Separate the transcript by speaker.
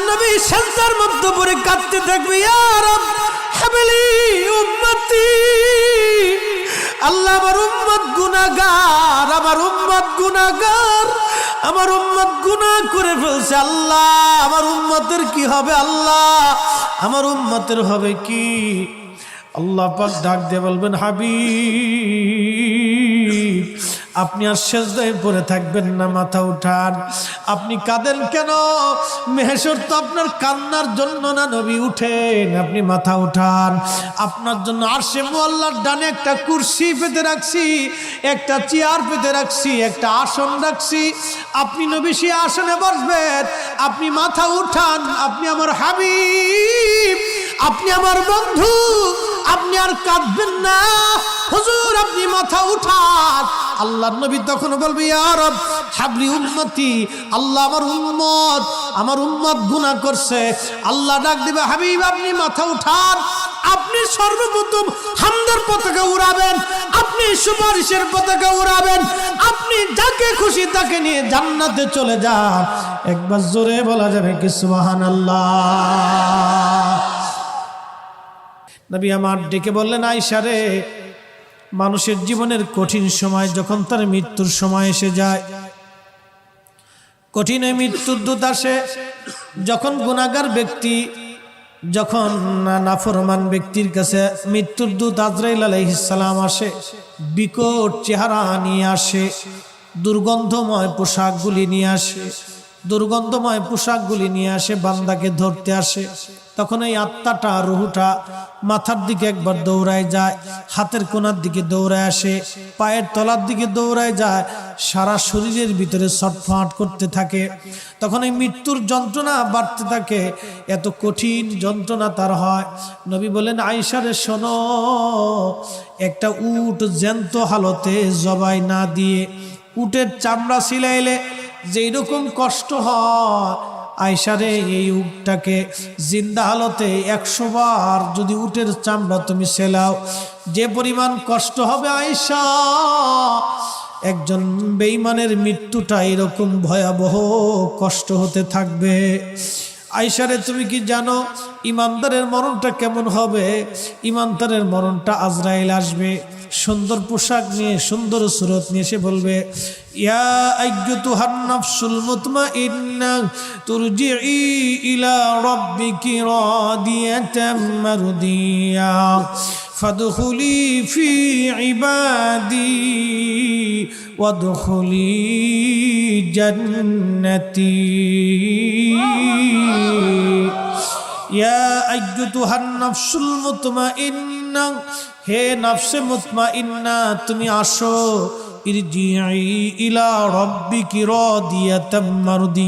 Speaker 1: নবী সেজদার মধ্যে পড়ে কাঁদতে থাকবে, ইয়া রব হাবলি উম্মতি, আল্লাহ আমার উম্মত গুনাহগার, আমার উম্মত গুনাহগার, আমার উম্মত গুনাহ করে ফেলছে। আল্লাহ আমার উম্মতের কি হবে? আল্লাহ আমার উম্মতের হবে কি? আল্লাহ পাক ডাক দিয়ে বলবেন, হাবিব আপনি আর সেজদায় পড়ে থাকবেন না, মাথা উঠান। আপনি কাঁদেন কেন? মেহেশর তো আপনার কান্নার জন্য না নবী, উঠেন, আপনি মাথা উঠান। আপনার জন্য আরশে মুআল্লার ডানে একটা কুরসি পেতে রাখছি, একটা চেয়ার পেতে রাখছি, একটা আসন রাখছি। আপনি নবী সেই আসনে বসবেন। আপনি মাথা উঠান, আপনি আমার হাবিব, আপনি আমার বন্ধু, আপনি আর কাঁদবেন না। হুজুর আপনি মাথা উঠান। আল্লাহর নবী তখন বলবে, ইয়া রব হাবলি উম্মতি, আল্লাহ আমার উম্মত গুনাহ করছে। আল্লাহ ডাক দিবে, হাবিব আপনি মাথা উঠান। আপনি সর্বপ্রথম হামদের পতাকা উড়াবেন, আপনি সুপারিশের পতাকা উড়াবেন, আপনি যাকে খুশি তাকে নিয়ে জান্নাতে চলে যান। একবার জোরে বলা যাবে কি সুবহানাল্লাহ? নবী আমার ডেকে বললেন, আয়েশা রে, মানুষের জীবনের কঠিন সময় যখন তার মৃত্যুর সময় এসে যায়, কঠিন মৃত্যুর দূত আসে, যখন গুনাহগার ব্যক্তি, যখন নাফরমান ব্যক্তির কাছে মৃত্যুর দূত আজরাইল আলাইহিস সালাম আসে, বিকট চেহারা নিয়ে আসে, দুর্গন্ধময় পোশাকগুলি নিয়ে আসে, দুর্গন্ধময় পোশাকগুলি নিয়ে আসে, বান্দাকে ধরতে আসে। তখন এই আত্মাটা, রুহুটা মাথার দিকে একবার দৌড়ায় যায়, হাতের কোনার দিকে দৌড়ায় আসে, পায়ের তলার দিকে দৌড়ায় যায়, সারা শরীরের ভিতরে ছটফট করতে থাকে। তখন এই মৃত্যুর যন্ত্রণা বাড়তে থাকে, এত কঠিন যন্ত্রণা তার হয়। নবী বলেন, আয়েশা রে শোনো, একটা উট জ্যান্ত হালতে জবাই না দিয়ে উটের চামড়া ছিলাইলে যেই রকম কষ্ট হয়, আয়েশা রে এই উটটাকে জিন্দা হালতে 100 বার যদি উটের চামড়া তুমি সেলাও, যে পরিমাণ কষ্ট হবে আয়েশা, একজন বেঈমানের মৃত্যুটা এরকম ভয়াবহ কষ্ট হতে থাকবে। আয়েশা রে তুমি কি জানো ইমানদারের মরণটা কেমন হবে? ইমানদারের মরণটা আজরাইল আসবে, সুন্দর পোশাক নিয়ে, সুন্দর সুরত নিয়ে এসে বলবে, ইয়া আইয়্যুতুহান নাফসুল মুতমাইন্না তুরজিই ইলা রাব্বিকি রাদিয়াতাম মারদিয়া ফাদখুলি ফি ইবাদি ওয়াদখুলি জান্নাতি। ইয়া আইয়্যুতুহান নাফসুল মুতমাইন্না, হে নফসে মুতমাইন্না তুমি আসো, ইরজিই ইলা রাব্বিকি রাদিয়াতাম মারদিয়া।